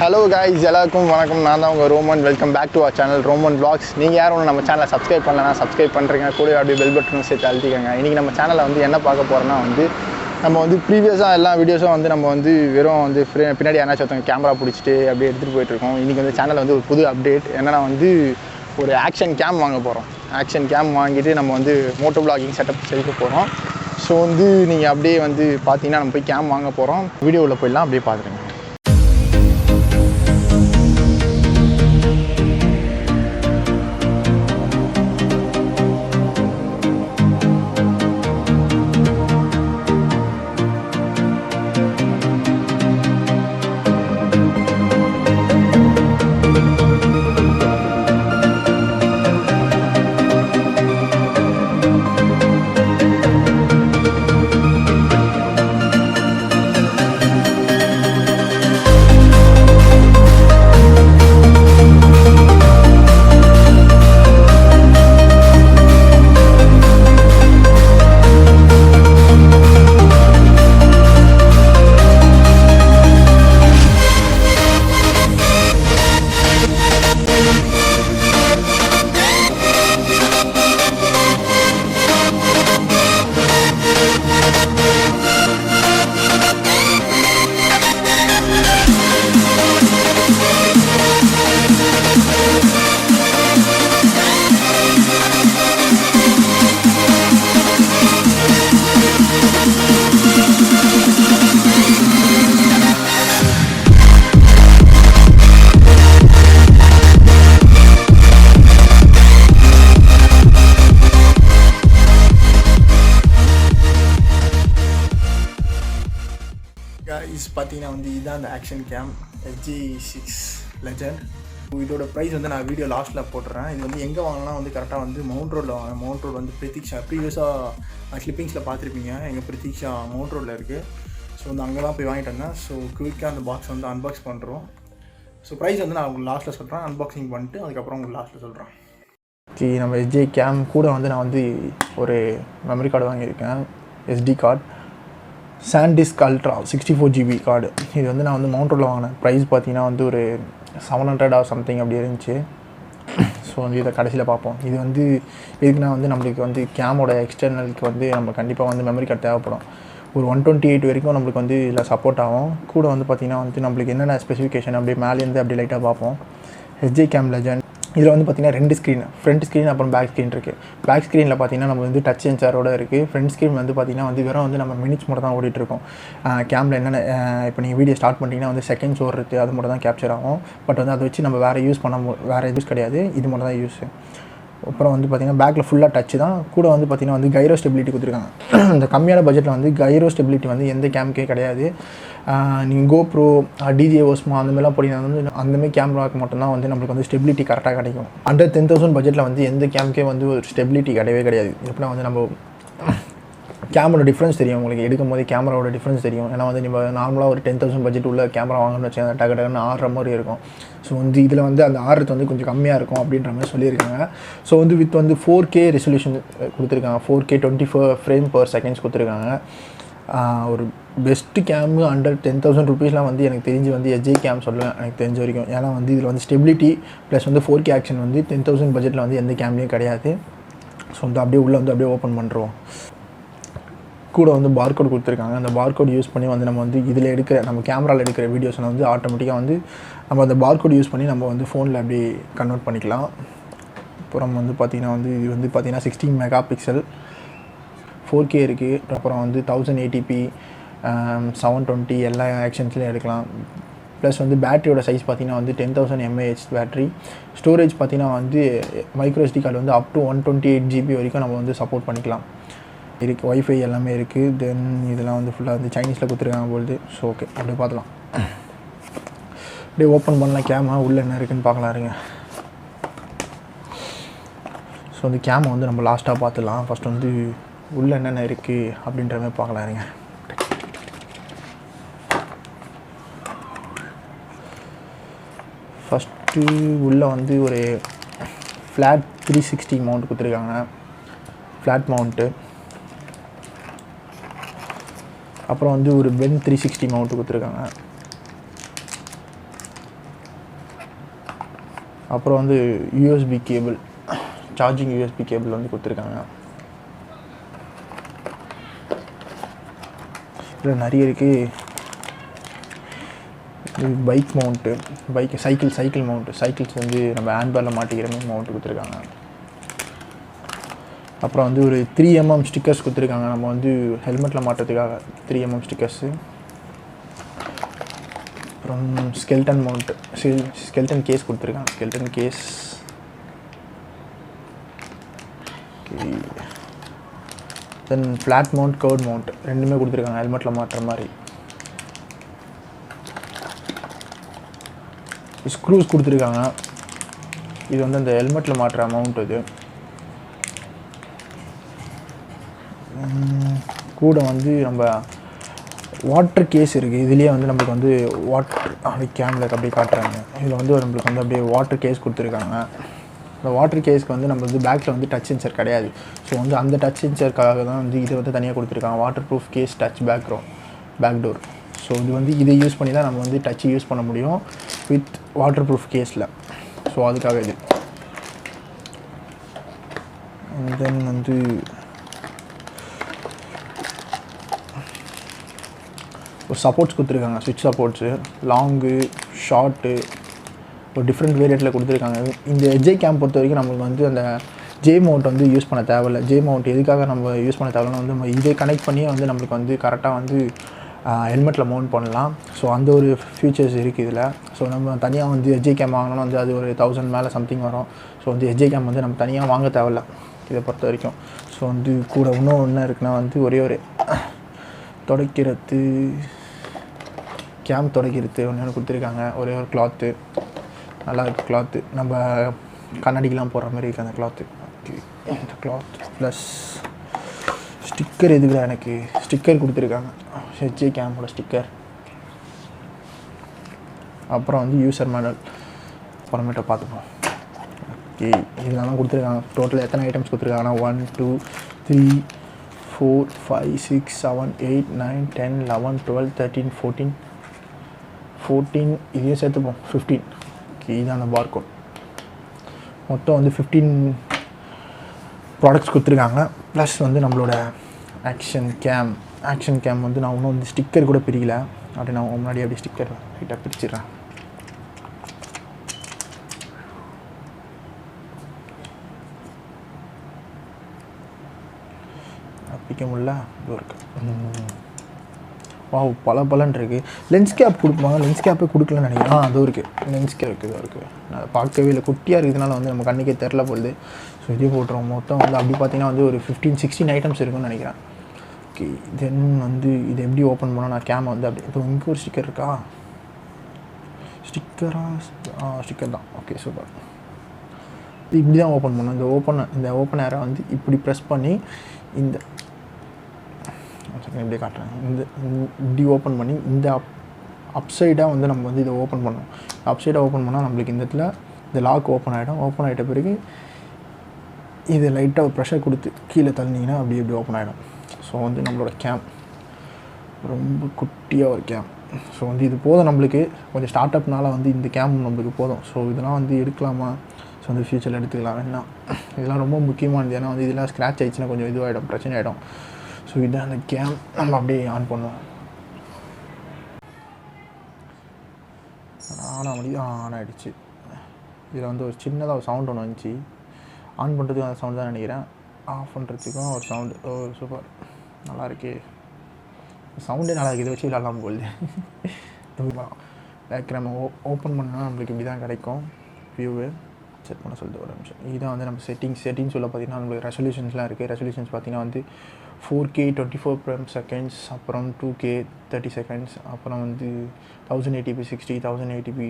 Hello guys, எல்லாருக்கும் வணக்கம். நான் தான் உங்க Roman. Welcome back to our channel Roman vlogs. நீங்க யாரும் நம்ம சேனலை சப்ஸ்கிரைப் பண்ணலனா சப்ஸ்கிரைப் பண்றீங்க. கூட அப்படியே பெல் பட்டனும் சேர்த்து அழுத்திக்கங்க. இன்னைக்கு நம்ம சேனல்ல என்ன பார்க்க போறோம்னா நம்ம ப்ரீவியஸா எல்லா வீடியோஸும் நம்ம வெறும் பின்னாடி யாராச்சும் ஒருத்தங்க கேமரா பிடிச்சிட்டு அப்படியே எடுத்துட்டு போயிட்டு இருக்கோம். இன்னைக்கு சேனல்ல ஒரு புது அப்டேட் என்னன்னா ஒரு ஆக்ஷன் கேம் வாங்க போறோம். ஆக்ஷன் கேம் வாங்கிட்டு நம்ம மோட்டோ vlogging செட்டப் செய்ய போறோம். ஸோ நீங்கள் அப்படியே பார்த்தீங்கன்னா நம்ம போய் கேம் வாங்க போகிறோம். வீடியோவில் போயிடலாம், அப்படியே பார்த்துருங்க. பார்த்தீங்கன்னா இதுதான் அந்த ஆக்ஷன் கேம் SG6 Legend. இதோட ப்ரைஸ் நான் வீடியோ லாஸ்ட்டில் போட்டுறேன். இது எங்கே வாங்கலாம் கரெக்டாக மவுண்ட் ரோடில் வாங்க. மவுண்ட் ரோடு பிரதீக்ஷா ப்ரீவியஸாக கிளிப்பிங்ஸில் பார்த்துருப்பீங்க. எங்கள் பிரதீக்ஷா மவுண்ட் ரோடில் இருக்குது. ஸோ அங்கே தான் போய் வாங்கிட்டு வந்தேன். ஸோ குயிக்காக அந்த பாக்ஸ் அன்பாக்ஸ் பண்ணுறோம். ஸோ ப்ரைஸ் நான் உங்களுக்கு லாஸ்ட்டில் சொல்கிறேன். அன்பாக்சிங் பண்ணிட்டு அதுக்கப்புறம் உங்களுக்கு லாஸ்ட்டில் சொல்கிறேன். நம்ம SG கேம் கூட நான் ஒரு மெமரி கார்டு வாங்கியிருக்கேன். SD card SanDisk ultra 64 GB card. இது நான் மவுண்ட் ரோடில் வாங்கினேன். ப்ரைஸ் பார்த்தீங்கன்னா ஒரு 700 ஆர் சம்திங் அப்படி இருந்துச்சு. ஸோ இதை கடைசியில் பார்ப்போம். இது எதுக்குன்னா நம்மளுக்கு கேமோட எக்ஸ்டர்னலுக்கு நம்ம கண்டிப்பாக மெமரி கார்டு தேவைப்படும். ஒரு 128 வரைக்கும் நம்மளுக்கு இதில் சப்போர்ட் ஆகும். கூட பார்த்தீங்கன்னா நம்மளுக்கு என்னென்ன ஸ்பெசிஃபிகேஷன் அப்படியே மேலேருந்து அப்படி லைட்டாக பார்ப்போம். SG கேம் லெஜண்ட் இதில் பார்த்தீங்கன்னா 2 ஸ்க்ரீன், ஃப்ரண்ட் ஸ்க்ரீன் அப்புறம் பேக் ஸ்க்ரீன் இருக்குது. பேக் ஸ்க்ரீனில் பார்த்தீங்கன்னா நம்ம டச் சென்சாரோடு இருக்குது. ஃப்ரண்ட் ஸ்க்ரீன் பார்த்தீங்கன்னா வெறும் நம்ம மினிட்ஸ் மட்டும் தான் ஓடிட்டுருக்கோம். கேமில் என்னென்ன இப்போ நீங்கள் வீடியோ ஸ்டார்ட் பண்ணிட்டீங்கன்னா செகண்ட்ஸ் ஓடுறது அது மட்டும் தான் கேப்சர் ஆகும். பட் அதை வச்சு நம்ம வேறு யூஸ் வேறு யூஸ் கிடையாது. இது மட்டும் தான் யூஸு. அப்புறம் பார்த்தீங்கன்னா பேக்கில் ஃபுல்லாக டச்சு தான். கூட பார்த்தீங்கன்னா Gyro ஸ்டெபிலிட்டி கொடுத்துருக்காங்க. இந்த கம்மியான பட்ஜெட்டில் Gyro ஸ்டெபிலிட்டி எந்த கேமுக்கே கிடையாது. நீங்கள் GoPro DJ ஓஸ்மா அந்தமாதிரிலாம் போட்டிங்கன்னா அந்தமாதிரி கேமராவுக்கு மட்டும்தான் நம்மளுக்கு ஸ்டெபிலிட்டி கரெக்டாக கிடைக்கும். அண்டர் 10,000 பட்ஜெட்டில் எந்த கேமுக்கே ஒரு ஸ்டெபிலிட்டி கிடையவே கிடையாது. எப்படின்னா நம்ம கேமரா டிஃப்ரென்ஸ் தெரியும். உங்களுக்கு எடுக்கும் போது கேமராவோட டிஃப்ரென்ஸ் தெரியும். ஏன்னா நம்ம நார்மலாக ஒரு 10,000 பட்ஜெட் உள்ள கேமரா வாங்கணும்னு வச்சுக்கோங்க, டக்கு டக்குன்னு ஆடுற மாதிரி இருக்கும். ஸோ இதில் அந்த ஆடுறது கொஞ்சம் கம்மியாக இருக்கும் அப்படின்ற மாதிரி சொல்லியிருக்காங்க. ஸோ வித் 4K ரெசல்யூஷன் கொடுத்துருக்காங்க. 4K 24 ஃப்ரேம் பர் செகண்ட்ஸ் கொடுத்துருக்காங்க. ஒரு பெஸ்ட்டு கேமு அண்டர் 10,000 ருபீஸ்லாம் எனக்கு தெரிஞ்சு SG கேம் சொல்லுவேன் எனக்கு தெரிஞ்ச வரைக்கும். ஏன்னா இதில் ஸ்டெபிலிட்டி ப்ளஸ் 4K ஆக்ஷன் 10,000 பட்ஜெட்டில் எந்த கேம்லேயும் கிடையாது. ஸோ அப்படியே உள்ளே அப்படியே ஓப்பன் பண்ணுறோம். கூட பார்கோட் கொடுத்துருக்காங்க. அந்த பார்கோட் யூஸ் பண்ணி நம்ம இதில் எடுக்கிற நம்ம கேமராவில் எடுக்கிற வீடியோஸை ஆட்டோமேட்டிக்காக நம்ம அந்த பார்கோட் யூஸ் பண்ணி நம்ம ஃபோனில் அப்படியே கன்வெர்ட் பண்ணிக்கலாம். அப்புறம் பார்த்திங்கன்னா இது பார்த்திங்கன்னா 16 மெகா பிக்சல் 4K இருக்குது. அப்புறம் 1080p 720 எல்லா ஆக்ஷன்ஸ்லையும் எடுக்கலாம். ப்ளஸ் பேட்டரியோட சைஸ் பார்த்திங்கன்னா 10,000 mAh பேட்ரி. ஸ்டோரேஜ் பார்த்திங்கன்னா micro SD card up to 128 GB வரைக்கும் நம்ம சப்போர்ட் பண்ணிக்கலாம். இருக்குது வைஃபை எல்லாமே இருக்குது. தென் இதெல்லாம் ஃபுல்லாக சைனீஸில் கொடுத்துருக்காங்க போகுது. ஸோ ஓகே அப்படியே பார்க்கலாம். அப்படியே ஓப்பன் பண்ணலாம் கேமை. உள்ளே என்ன இருக்குதுன்னு பார்க்கலாம் இருங்க. ஸோ கேமை நம்ம லாஸ்ட்டாக பார்த்துலாம். ஃபஸ்ட் உள்ளே என்னென்ன இருக்குது அப்படின்ற மாதிரி பார்க்கலாம் இருங்க. ஃபஸ்ட்டு உள்ளே ஒரு ஃப்ளாட் 360 மவுண்ட் கொடுத்துருக்காங்க. Flat mount. அப்புறம் ஒரு பென் 360 மவுண்ட் கொடுத்துருக்காங்க. அப்புறம் வந்து USB cable, charging USB cable வந்து கொடுத்துருக்காங்க. இதில் நிறைய இருக்குது. Bike mount, cycle mount, cycles வந்து நம்ம ஹேண்ட்பேரில் மாட்டிக்கிற மாதிரி மவுண்ட்டு கொடுத்துருக்காங்க. அப்புறம் வந்து ஒரு 3mm ஸ்டிக்கர்ஸ் கொடுத்துருக்காங்க, நம்ம வந்து ஹெல்மெட்டில் மாட்டுறதுக்காக 3mm ஸ்டிக்கர்ஸு. அப்புறம் ஸ்கெல்டன் மவுண்ட், ஸ்கெல்டன் கேஸ் கொடுத்துருக்காங்க, ஸ்கெல்டன் கேஸ். தென் ஃப்ளாட் மவுண்ட், கர்வ் மவுண்ட் ரெண்டுமே கொடுத்துருக்காங்க ஹெல்மெட்டில் மாட்டுற மாதிரி. ஸ்க்ரூஸ் கொடுத்துருக்காங்க. இது வந்து அந்த ஹெல்மெட்டில் மாட்டுற மவுண்ட். இது கூட வந்து நம்ம வாட்டர் கேஸ் இருக்குது. இதுலேயே வந்து நம்மளுக்கு வந்து வாட்டர் அப்படியே கேமில் அப்படியே காட்டுறாங்க. இதில் வந்து நம்மளுக்கு வந்து அப்படியே வாட்டர் கேஸ் கொடுத்துருக்காங்க. இந்த வாட்டர் கேஸ்க்கு வந்து நம்ம வந்து பேக்கில் வந்து டச் சென்சர் கிடையாது. ஸோ வந்து அந்த டச் சென்சருக்காக தான் வந்து இதை வந்து தனியாக கொடுத்துருக்காங்க, water proof case touch back door. So இது வந்து இதை யூஸ் பண்ணி தான் நம்ம வந்து டச் யூஸ் பண்ண முடியும் வித் வாட்டர் ப்ரூஃப் கேஸில். ஸோ அதுக்காக இது. தென் வந்து ஒரு சப்போர்ட்ஸ் கொடுத்துருக்காங்க, ஸ்விட்ச் சப்போர்ட்ஸு, லாங்கு, ஷார்ட்டு, ஒரு டிஃப்ரெண்ட் வேரியண்ட்டில் கொடுத்துருக்காங்க. இந்த எஜ்ஐ கேம் பொறுத்த வரைக்கும் நம்மளுக்கு வந்து அந்த ஜே மவுண்ட் வந்து யூஸ் பண்ண தேவையில்லை. ஜே மவுண்ட் எதுக்காக நம்ம யூஸ் பண்ண தேவையில்லைன்னா வந்து நம்ம இதை கனெக்ட் பண்ணி வந்து நம்மளுக்கு வந்து கரெக்டாக வந்து ஹெல்மெட்டில் மவுண்ட் பண்ணலாம். ஸோ அந்த ஒரு ஃபியூச்சர்ஸ் இருக்குது இதில். ஸோ நம்ம தனியாக வந்து எஜ்ஐ கேம் வாங்கினோம்னா வந்து அது ஒரு 1000 மேலே சம்திங் வரும். ஸோ வந்து எஜ்ஐ கேம் வந்து நம்ம தனியாக வாங்க தேவையில்ல இதை பொறுத்த வரைக்கும். ஸோ வந்து கூட இன்னும் ஒன்று இருக்குன்னா வந்து ஒரே ஒரு துடைக்கிறது, கேம் துடைக்கிறது ஒன்று கொடுத்துருக்காங்க. ஒரே ஒரு கிளாத்து, நல்லா இருக்குது கிளாத்து, நம்ம கண்ணாடிக்கெலாம் போடுற மாதிரி இருக்குது அந்த கிளாத்து. ஓகே, இந்த கிளாத் ப்ளஸ் ஸ்டிக்கர். எதுக்குடா எனக்கு ஸ்டிக்கர் கொடுத்துருக்காங்க, ஹெச்ஏ கேமோட ஸ்டிக்கர். அப்புறம் வந்து யூசர் மேனுவல் அப்புறமேட்ட பார்த்துப்போம். ஓகே, இதெல்லாம் கொடுத்துருக்காங்க. டோட்டல் எத்தனை ஐட்டம்ஸ் கொடுத்துருக்காங்கன்னா 1 2 3 4 5 6 7 8 9 10 11 12 13 14 இதையும் சேர்த்துப்போம் 15. ஓகே, இதுதான் அந்த பார்கோட். மொத்தம் வந்து 15 ப்ராடக்ட்ஸ் கொடுத்துருக்காங்க. ப்ளஸ் வந்து நம்மளோட ஆக்ஷன் கேம் வந்து நான் இன்னும் வந்து ஸ்டிக்கர் கூட பிரிக்கல. அப்படி நான் முன்னாடி அப்படியே ஸ்டிக்கர் லைட்டாக பிரிச்சிடுறேன். பிடிக்க முடியல, இது இருக்குது. பலன்னு இருக்குது. லென்ஸ் கேப் கொடுப்பாங்க, லென்ஸ் கேப்பே கொடுக்கலன்னு நினைக்கிறேன். அதுவும் இருக்குது, லென்ஸ் கேப் இருக்குது. நான் பார்க்கவே இல்லை, குட்டியாக இருக்கிறதுனால வந்து நம்ம கண்ணுக்கே தெரில போகுது. ஸோ இதே போட்டுருவோம். மொத்தம் வந்து அப்படி பார்த்தீங்கன்னா வந்து ஒரு 15-16 ஐட்டம்ஸ் இருக்குன்னு நினைக்கிறேன். ஓகே, தென் வந்து இது எப்படி ஓப்பன் பண்ணால் நான் கேமை வந்து அப்படி இது இங்கே ஒரு ஸ்டிக்கர் இருக்கா, ஸ்டிக்கர் தான். Okay, super. இது இப்படி தான் ஓப்பன் பண்ணணும். இந்த ஓப்பன் ஏரை வந்து இப்படி ப்ரெஸ் பண்ணி இந்த இப்படியே காட்டுறேன். இப்படி ஓப்பன் பண்ணி இந்த அப்சைடாக வந்து நம்ம வந்து இதை ஓப்பன் பண்ணோம். அப்சைடாக ஓப்பன் பண்ணால் நம்மளுக்கு இந்த இடத்துல இந்த லாக் ஓப்பன் ஆகிடும். ஓப்பன் ஆகிட்ட பிறகு இது லைட்டாக ஒரு ப்ரெஷர் கொடுத்து கீழே தள்ளினீங்கன்னா அப்படி ஓப்பன் ஆகிடும். ஸோ வந்து நம்மளோட கேம் ரொம்ப குட்டியாக ஒரு கேம். ஸோ வந்து இது போதும் நம்மளுக்கு. கொஞ்சம் ஸ்டார்ட் அப்னால வந்து இந்த கேம் நம்மளுக்கு போதும். ஸோ இதெல்லாம் வந்து எடுக்கலாமா, ஸோ வந்து ஃப்யூச்சரில் எடுத்துக்கலாம் வேணாம். இதெல்லாம் ரொம்ப முக்கியமானது. ஏன்னா வந்து இதெல்லாம் ஸ்க்ராட்ச் ஆகிடுச்சுன்னா கொஞ்சம் இதுவாகிடும், பிரச்சனை ஆகிடும். ஸோ இதான் அந்த கேம். நம்ம அப்படியே ஆன் பண்ணுவோம். ஆன் ஆகிடுச்சு. இதில் வந்து ஒரு சின்னதாக ஒரு சவுண்ட் ஒன்று வந்துச்சு. ஆன் பண்ணுறதுக்கும் அந்த சவுண்ட் தான் நினைக்கிறேன். ஆஃப் பண்ணுறதுக்கும் ஒரு சவுண்டு. சூப்பர், நல்லா இருக்கே, சவுண்டே நல்லா இருக்குது. இதை வச்சு விளாட்லாம் போகுது. பேக் நம்ம ஓப்பன் பண்ணால் நம்மளுக்கு இப்படி தான் கிடைக்கும் வியூவு. செட் பண்ண சொல்லிட்டு ஒரு நிமிஷம். இதுதான் வந்து நம்ம செட்டிங்ஸ் உள்ள பார்த்திங்கன்னா நம்மளுக்கு ரெசல்யூஷன்ஸ்லாம் இருக்குது. ரெசல்யூஷன்ஸ் பார்த்திங்கன்னா வந்து 4K 24 frames seconds, அப்புறம் 2K 30 seconds, அப்புறம் வந்து 1080p 60, 1080p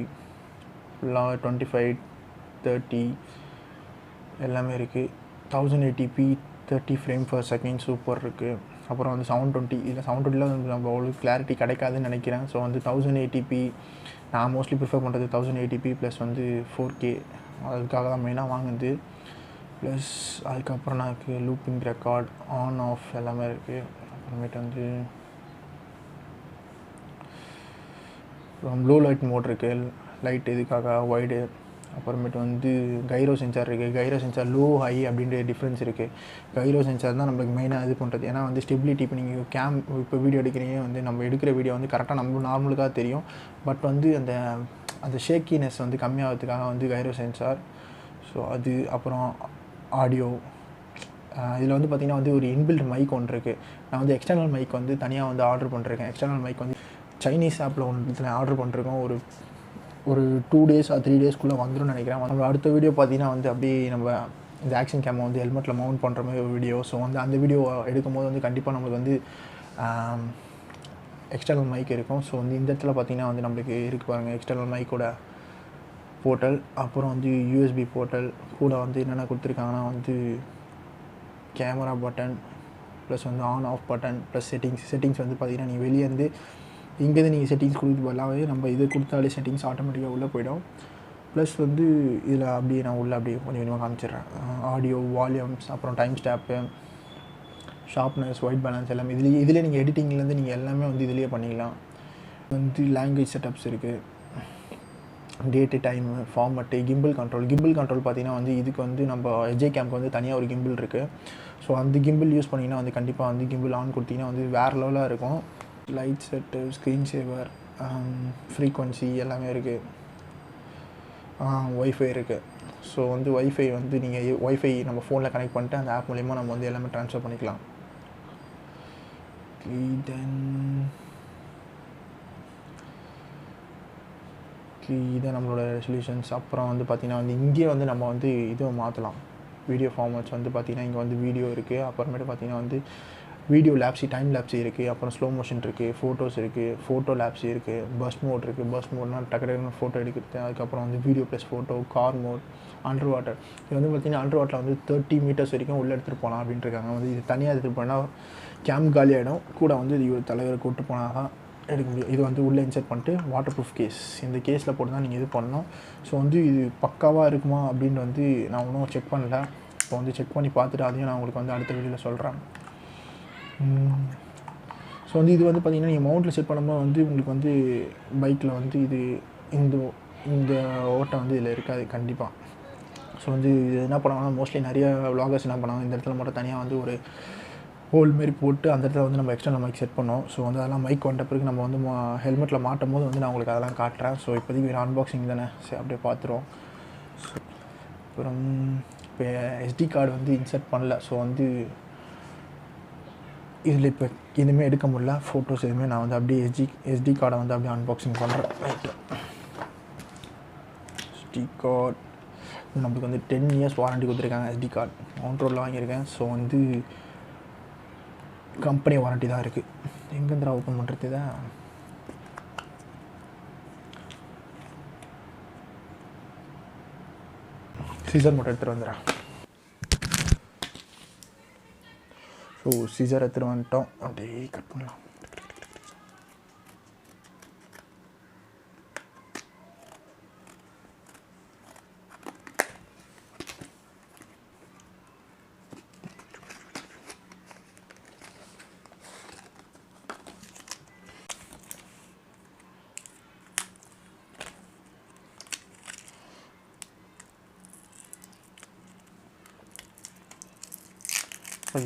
ஃபுல்லாக 25 30 எல்லாமே இருக்குது. 1080p 30 frame per second super இருக்குது. அப்புறம் வந்து 720, இல்லை 720ல் வந்து நம்ம அவ்வளோ கிளாரிட்டி கிடைக்காதுன்னு நினைக்கிறேன். ஸோ வந்து 1080p நான் மோஸ்ட்லி ப்ரிஃபர் பண்ணுறது 1080p ப்ளஸ் வந்து 4K. அதுக்காக தான் மெயினாக வாங்குது. ப்ளஸ் அதுக்கப்புறம் நான் இருக்குது லூப்பிங் ரெக்கார்ட், ஆன் ஆஃப் எல்லாமே இருக்குது. அப்புறமேட்டு வந்து ப்ளூ லைட் மோட் இருக்குது. லைட் இதுக்காக வைடு அப்புறமேட்டு வந்து கைரோ சென்சார் இருக்குது. கைரோ சென்சார் லோ ஹை அப்படின்ற டிஃப்ரென்ஸ் இருக்குது. கைரோ சென்சார் தான் நம்மளுக்கு மெயினாக இது பண்ணுறது. ஏன்னா வந்து ஸ்டெபிலிட்டி இப்போ நீங்கள் இப்போ வீடியோ எடுக்கிறீங்க வந்து நம்ம எடுக்கிற வீடியோ வந்து கரெக்டாக நம்ம நார்மலுக்காக தெரியும். பட் வந்து அந்த ஷேக்கினஸ் வந்து கம்மியாகிறதுக்காக வந்து கைரோ சென்சார். ஸோ அது அப்புறம் ஆடியோ இதில் வந்து பார்த்திங்கன்னா வந்து ஒரு இன்பில்ட் மைக் ஒன்று இருக்குது. நான் வந்து எக்ஸ்டர்னல் மைக் வந்து தனியாக வந்து ஆர்டர் பண்ணிருக்கேன். எக்ஸ்டர்னல் மைக் வந்து சைனீஸ் ஆப்பில் ஒன்று ஆர்டர் பண்ணிருக்கோம். ஒரு 2 days or 3 daysக்குள்ளே வந்துடும் நினைக்கிறேன். நம்ம அடுத்த வீடியோ பார்த்தீங்கன்னா வந்து அப்படியே நம்ம இந்த ஆக்ஷன் கேமை வந்து ஹெல்மெட்டில் மவுண்ட் பண்ணுற மாதிரி ஒரு வீடியோ. ஸோ வந்து அந்த வீடியோ எடுக்கும் போது வந்து கண்டிப்பாக நம்மளுக்கு வந்து எக்ஸ்டர்னல் மைக் இருக்கும். ஸோ வந்து இந்த இடத்துல பார்த்திங்கன்னா வந்து நம்மளுக்கு இருக்குது பாருங்கள் எக்ஸ்டர்னல் மைக்கோட போர்ட்டல். அப்புறம் வந்து யூஎஸ்பி போர்ட்டல் கூட வந்து என்னென்ன கொடுத்துருக்காங்கன்னா வந்து கேமரா பட்டன் ப்ளஸ் வந்து on off button plus settings வந்து பார்த்திங்கன்னா நீங்கள் வெளியே இருந்து இங்கேருந்து நீங்கள் செட்டிங்ஸ் கொடுத்து போடலாமே. நம்ம இது கொடுத்தாலே செட்டிங்ஸ் ஆட்டோமேட்டிக்காக உள்ளே போயிடும். ப்ளஸ் வந்து இதில் அப்படியே நான் உள்ளே அப்படியே கொஞ்சம் கொஞ்சமாக காமிச்சிடுறேன். ஆடியோ, வால்யூம்ஸ், அப்புறம் time stop, sharpness, white balance எல்லாமே இதிலே நீங்கள் எடிட்டிங்லேருந்து நீங்கள் எல்லாமே வந்து இதிலேயே பண்ணிக்கலாம். வந்து லாங்குவேஜ் செட்டப்ஸ் இருக்குது, date, time, format, gimbal control பார்த்திங்கன்னா வந்து இதுக்கு வந்து நம்ம எஜே கேம்க்கு வந்து தனியாக ஒரு கிம்பிள் இருக்குது. ஸோ அந்த கிம்பிள் யூஸ் பண்ணிங்கன்னா வந்து கண்டிப்பாக வந்து கிம்பிள் ஆன் கொடுத்திங்கன்னா வந்து வேறு லெவலாக இருக்கும். லைட் செட்டு, ஸ்க்ரீன் சேவர், ஃப்ரீக்வன்சி எல்லாமே இருக்குது. ஒய்ஃபை இருக்குது. ஸோ வந்து ஒய்ஃபை வந்து நீங்கள் ஒய்ஃபை நம்ம ஃபோனில் கனெக்ட் பண்ணிட்டு அந்த ஆப் மூலிமா நம்ம வந்து எல்லாமே ட்ரான்ஸ்ஃபர் பண்ணிக்கலாம். இதை நம்மளோட ரெசல்யூஷன்ஸ். அப்புறம் வந்து பார்த்திங்கன்னா வந்து இங்கேயே வந்து நம்ம வந்து இதை மாற்றலாம். வீடியோ ஃபார்மேட்ஸ் வந்து பார்த்திங்கன்னா இங்கே வந்து வீடியோ இருக்குது. அப்புறமேட்டு பார்த்திங்கன்னா வந்து வீடியோ லேப்ஸி, டைம் லேப்ஸி இருக்குது. அப்புறம் ஸ்லோ மோஷன் இருக்குது, ஃபோட்டோஸ் இருக்குது, ஃபோட்டோ லேப்ஸி இருக்குது, பஸ் மோட் இருக்குது. பஸ் மோட்னால் டக்கு ஃபோட்டோ எடுக்கிறது. அதுக்கப்புறம் வந்து video plus photo, car mode, under water. இது வந்து பார்த்திங்கன்னா அண்டர் வாட்டரில் வந்து 30 meters வரைக்கும் உள்ளே எடுத்துகிட்டு போகலாம் அப்படின்ட்டுருக்காங்க. வந்து இது தனியாக எடுத்துகிட்டு போனால் கேம் காலியாகிடும். கூட வந்து இது தலைவரை கூப்பிட்டு போனால் தான் எடுக்க முடியும். இது வந்து உள்ளே இன்சர்ட் பண்ணிட்டு வாட்டர் ப்ரூஃப் கேஸ், இந்த கேஸில் போட்டு தான் நீங்கள் இது பண்ணணும். ஸோ வந்து இது பக்காவாக இருக்குமா அப்படின்னு வந்து நான் ஒன்றும் செக் பண்ணல. இப்போ வந்து செக் பண்ணி பார்த்துட்டு அதையும் நான் உங்களுக்கு வந்து அடுத்த வீடியோவில் சொல்கிறேன். ஸோ வந்து இது வந்து பார்த்திங்கன்னா நீங்கள் மவுண்ட்டில் செட் பண்ணும்போது வந்து உங்களுக்கு வந்து பைக்கில் வந்து இது இந்த ஓட்டை வந்து இதில் இருக்காது கண்டிப்பாக. ஸோ வந்து இது என்ன பண்ணுவாங்கன்னா மோஸ்ட்லி நிறைய vloggers என்ன பண்ணுவாங்க, இந்த இடத்துல மட்டும் தனியாக வந்து ஒரு ஹோல் மாரி போட்டு அந்த இடத்துல வந்து நம்ம எக்ஸ்டர்னல் மைக் செட் பண்ணோம். ஸோ வந்து அதெல்லாம் மைக் வந்த பிறகு நம்ம வந்து ஹெல்மெட்டில் மாட்டும் போது வந்து நான் உங்களுக்கு அதெல்லாம் காட்டுறேன். ஸோ இப்போதைக்கு ஒரு அன்பாக்சிங் தானே, சரி அப்படியே பார்த்துருவோம். ஸோ அப்புறம் இப்போ SD கார்டு வந்து இன்சர்ட் பண்ணல. ஸோ வந்து இதில் இப்போ எதுவுமே எடுக்க முடியல, ஃபோட்டோஸ் எதுவுமே. நான் வந்து அப்படியே SD கார்டை வந்து அப்படியே அன்பாக்சிங் பண்ணுறேன். ரைட்டு, SD கார்டு நம்மளுக்கு வந்து 10 years வாரண்டி கொடுத்துருக்காங்க. SD கார்டு மவுண்ட் ரோடில் வாங்கியிருக்கேன். ஸோ வந்து கம்பெனி வாரண்டி தான் இருக்குது. எங்கேருந்து ஓப்பன் பண்ணுறது தான் சீசர் மட்டும் எடுத்துகிட்டு வந்துடுறேன். ஸோ சீசர் எடுத்துகிட்டு வந்துட்டோம். அப்படியே கட் பண்ணலாம்.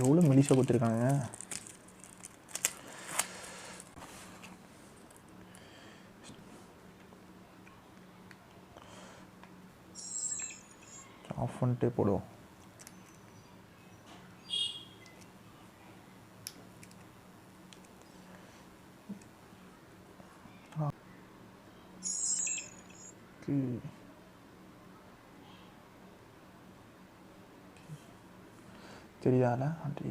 எவ்வளோ மெலிசாக கொடுத்துருக்காங்க. ஆஃப் பண்ணிட்டே போடுவோம். தெரியாதுல, அப்படி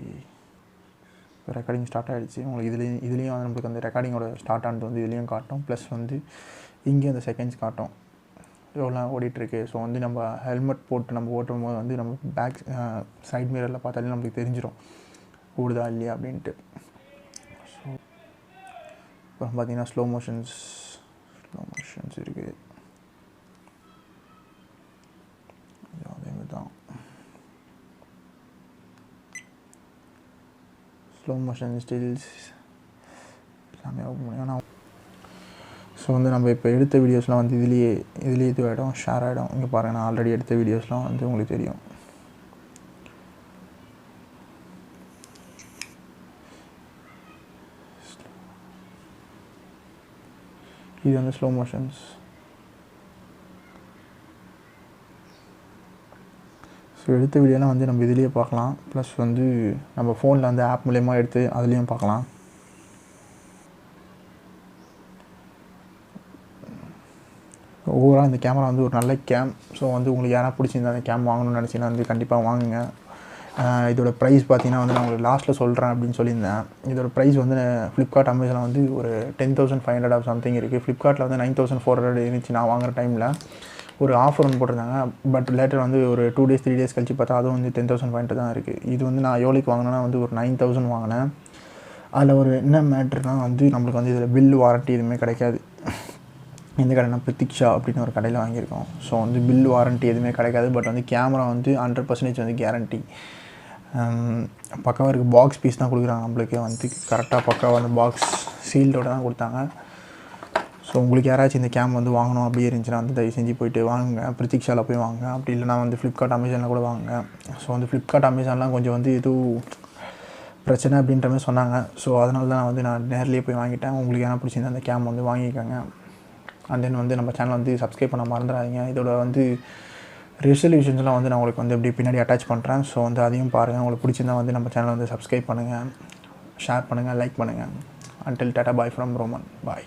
இப்போ ரெக்கார்டிங் ஸ்டார்ட் ஆகிடுச்சு. உங்களுக்கு இதுலேயும் வந்து நம்மளுக்கு அந்த ரெக்கார்டிங்கோட ஸ்டார்ட் ஆனது வந்து இதுலேயும் காட்டும். ப்ளஸ் வந்து இங்கேயும் அந்த செகண்ட்ஸ் காட்டும் எவ்வளோ ஓடிட்டுருக்கு. ஸோ வந்து நம்ம ஹெல்மெட் போட்டு நம்ம ஓட்டும் போது வந்து நம்ம பேக் சைட் மிரரில் பார்த்தாலே நம்மளுக்கு தெரிஞ்சிடும் ஓடுதா இல்லையா அப்படின்ட்டு. ஸோ அப்புறம் பார்த்திங்கன்னா ஸ்லோ மோஷன்ஸ் இருக்குது. அதேமாதிரி தான் ஸ்லோ மோஷன் ஸ்டில்ஸ் எல்லாமே ஓப்பன் பண்ணி. ஆனால் ஸோ வந்து நம்ம இப்போ எடுத்த வீடியோஸ்லாம் வந்து இதுலேயே இதுவாகிடும், ஷேர் ஆகிடும். இங்கே பாருங்கள், நான் ஆல்ரெடி எடுத்த வீடியோஸ்லாம் வந்து உங்களுக்கு தெரியும். இது வந்து ஸ்லோ மோஷன்ஸ். ஸோ எடுத்த வீடியோலாம் வந்து நம்ம இதுலேயே பார்க்கலாம். ப்ளஸ் வந்து நம்ம ஃபோனில் வந்து ஆப் மூலயமா எடுத்து அதுலேயும் பார்க்கலாம். ஓவரால் இந்த கேமரா வந்து ஒரு நல்ல கேம். ஸோ வந்து உங்களுக்கு யாராவது பிடிச்சிருந்தா அந்த கேம் வாங்கணும்னு நினச்சிங்கன்னா வந்து கண்டிப்பாக வாங்குங்க. இதோட ப்ரைஸ் பார்த்தீங்கன்னா வந்து நான் உங்களுக்கு லாஸ்ட்டில் சொல்கிறேன் அப்படின்னு சொல்லியிருந்தேன். இதோட ப்ரைஸ் வந்து ஃப்ளிப்கார்ட், அமேசானில் வந்து ஒரு 10,500 ஆஃப் சம்திங் இருக்குது. ஃப்ளிப்கார்ட்டில் வந்து 9,400 இருந்துச்சு நான் வாங்குகிற டைமில். ஒரு ஆஃபர் ஒன்று போட்டிருந்தாங்க. பட் லேட்டர் வந்து ஒரு 2 days 3 days கழிச்சு பார்த்தா அதுவும் வந்து 10,500 தான் இருக்குது. இது வந்து நான் எவ்வளோக்கு வாங்கினேன்னா வந்து ஒரு 9,000 வாங்கினேன். அதில் ஒரு என்ன மேட்ருனால் வந்து நம்மளுக்கு வந்து இதில் பில் வாரண்ட்டி எதுவுமே கிடைக்காது. இந்த கடைனா பிரதீக்ஷா அப்படின்னு ஒரு கடையில் வாங்கியிருக்கோம். ஸோ வந்து பில் வாரண்ட்டி எதுவுமே கிடைக்காது. பட் வந்து கேமரா வந்து 100% வந்து கேரண்ட்டி. பக்காவாக இருக்குது. பாக்ஸ் பீஸ் தான் கொடுக்குறாங்க நம்மளுக்கு வந்து கரெக்டாக பக்காவாக அந்த பாக்ஸ் சீல்டோடு தான் கொடுத்தாங்க. ஸோ உங்களுக்கு யாராச்சும் இந்த கேம் வந்து வாங்கணும் அப்படி இருந்துச்சுன்னா வந்து தயவு செஞ்சு போய்ட்டு வாங்குங்க. பிரதீக்ஷாவில் போய் வாங்க. அப்படி இல்லைனா வந்து ஃப்ளிப்கார்ட், அமேசானில் கூட வாங்குங்க. ஸோ வந்து ஃப்ளிப்கார்ட், அமேசான்லாம் கொஞ்சம் வந்து எதுவும் பிரச்சனை அப்படின்ற மாதிரி சொன்னாங்க. ஸோ அதனால தான் வந்து நான் நேர்லேயே போய் வாங்கிட்டேன். உங்களுக்கு என்ன பிடிச்சிருந்தா அந்த கேம் வந்து வாங்கிக்கோங்க. அண்ட் தென் வந்து நம்ம சேனல் வந்து சப்ஸ்கிரைப் பண்ண மறந்துடாதீங்க. இதோட வந்து ரெசல்யூஷன்ஸ்லாம் வந்து நான் உங்களுக்கு வந்து எப்படி பின்னாடி அட்டாச் பண்ணுறேன். ஸோ வந்து அதையும் பாருங்கள். உங்களுக்கு பிடிச்சிருந்தா வந்து நம்ம சேனலை வந்து சப்ஸ்கிரைப் பண்ணுங்கள், ஷேர் பண்ணுங்கள், லைக் பண்ணுங்கள். Until tata, bye from Roman. Bye.